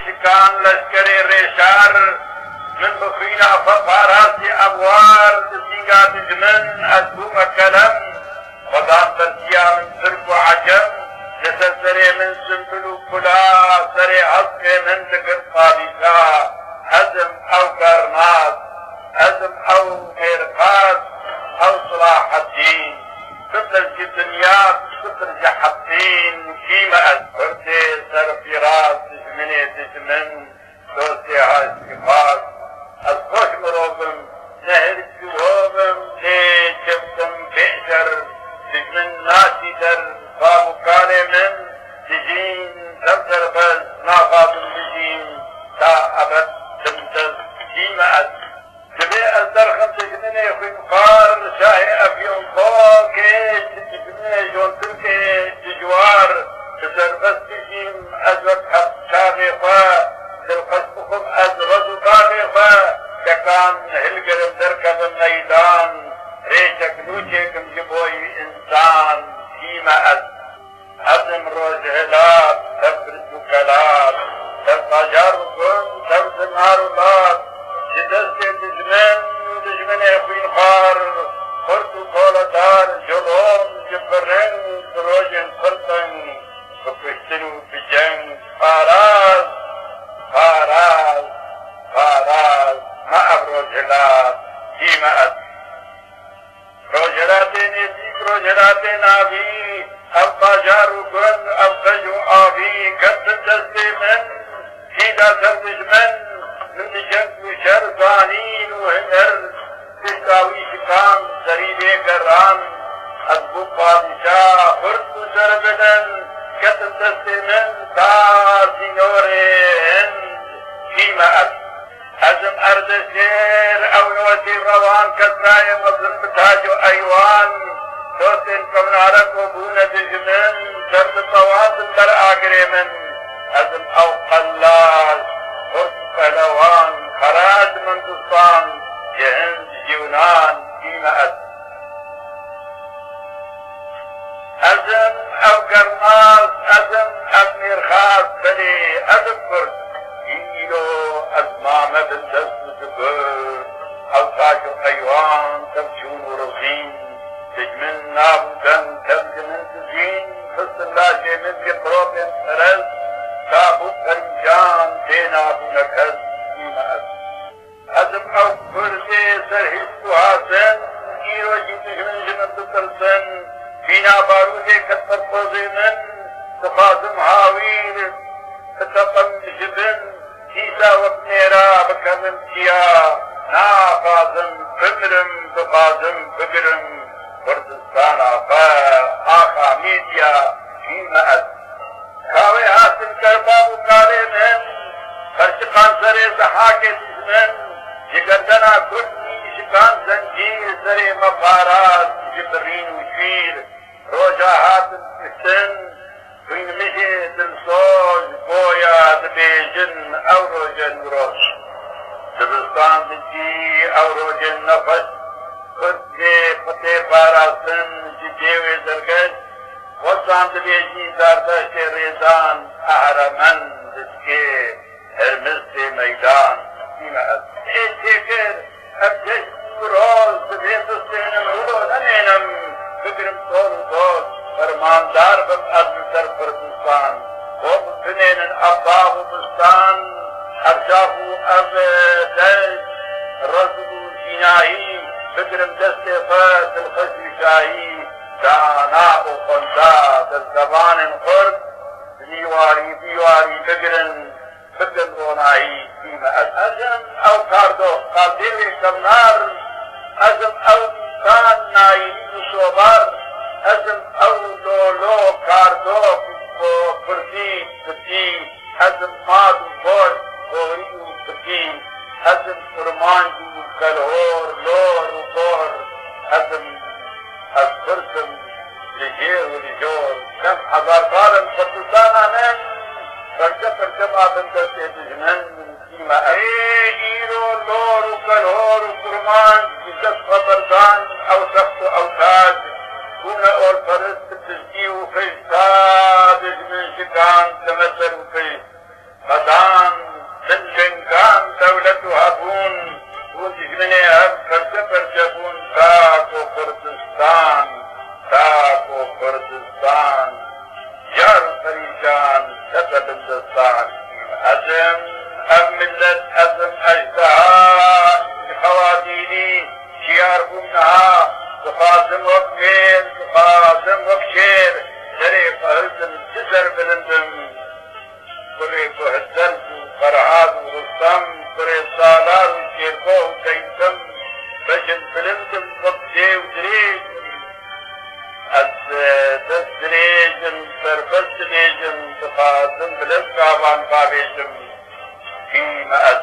شکان لشکر ریشار من بخوینا فپاراسی ابوار دسینگا دجمن از بوم کلم خدام ترسیا من ترک و عجم جسد سرے من سنبل و کلا سرے حق من دکر قابیسا عزم او کرناس عزم او مرقاس او صلاح الدین ستر کی دنیا ستر جحبتین کیما از فرتے سر فراس دجمنی دجمن دوستی های سفاس از خوش مروبم نهر جوابم لی جبتم بئجر دجمن ناسی در بابو کالی من دجین دفتر بز ناقابل دجین تا ابد تمتز کیما از جبه از درخم دجمنی خوی مقار شاه افیون باکش دجمنی جون ترکی ججوار تسربست دجین از وقت حق شاقی خواه دلقصد خم از رزو باقی خواه ککان هلگرم درکب میدان ریچک نوچکم جبوی انسان کیما از عزم روز هلاب تبرد و کلاب تبقاجار و گن تبز نار و لاب جدست دجمن خوین خار خرد و کولدار جلوم جبرن دروجن خرطن بکشتن و بجنگ فاراز فاراز فاراز ما ابروز هلاب کیما از روجرات نیزیک روجرات نابی اب باجار و گن اب خجو آبی کت دست من سیدا سر دجمن من جنگ و شر زانین و هنر تشتاوی شکان سریبه گران از بو پادشاه خرد و سر بدن کت دست من تازی نور هند کیما از عزم ارد سیر او نوسی روان کسرای مظلم بتاج و ایوان دوستین کمنارک و بون دجمن سرد طوازن در آگره من عزم او قلاش خود پهلوان خراج مندوستان جهند یونان کیما از عزم او گرماز عزم او میرخاز بلی عزم کرد ایلو از مامه بندست دبر او تاج و ایوان تبچون و رزین دجمن نابودن تبجمن تزین خست اللہ من بقروب سرز تابوت پرنجان دینابو نکز کیما از عزم او کرده سرحس و حاسن ایرو جی دجمن جنت ترسن بینا باروزے کتر پوزے من تخازم حاویر تتقم جبن کیسا وقت میرا بکرم کیا نا قازم بمرم بقازم بگرم کردستان آقا میدیا کیما از کاوے حاصل کر بابو کالے من خرچقان سر زحاک دجمن جگردنا کردنی شکان زنجیر سر مفارات جبرین و شیر روجا حاتم کسن کوین مجھے دلسوز گویا دبیجن او روجن روش دبستان دجی او روجن نفس خود دے پتے پاراسن جیوے درگش وزان دبیجی داردشت ریزان احرمن دسکے هرمز سے میدان کیما از ایتکر اب جشن روز دبیتستین الهلو نمینم فکرم طول دوز فرماندار بم از سر پردستان خوب کنین اباغ و بستان ارشاف و اب دش رزق و جناهی فکرم دست فرد الخشم شاهی دانا و خندا در زبان خرد دیواری دیواری فکرن فکر رونایی کیما از ازم او کاردو قادر کمنار ازم او انسان نایی صوبار ازم او لولو کاردو پرتی پتی ازم مادو بوش خوریو پتی ازم فرمانجو کلهور لور و بور ازم از پرسم لجیر و لجور کم هزار سالن پردستان آنن پرچم آدم دستے دجمن کیما ایرو لور و کلهور و فرمان جس خبردان او سخت او تاج کون اور پرست تجکی و خشتا دجمن شکان تمثل و خشت مدان بيجم أم ملت أزم أجدها خواتيني شيار بمنها تخازم وكمير تخازم وكشير سري فهزم تسر بلندم كري فهزلت فرهاد ورستم كري سالار وشيركو وكيتم بجن بلندم قبتي ودريجم از دست دريجم سربست دريجم تخازم بلند كابان كابيجم فيما أز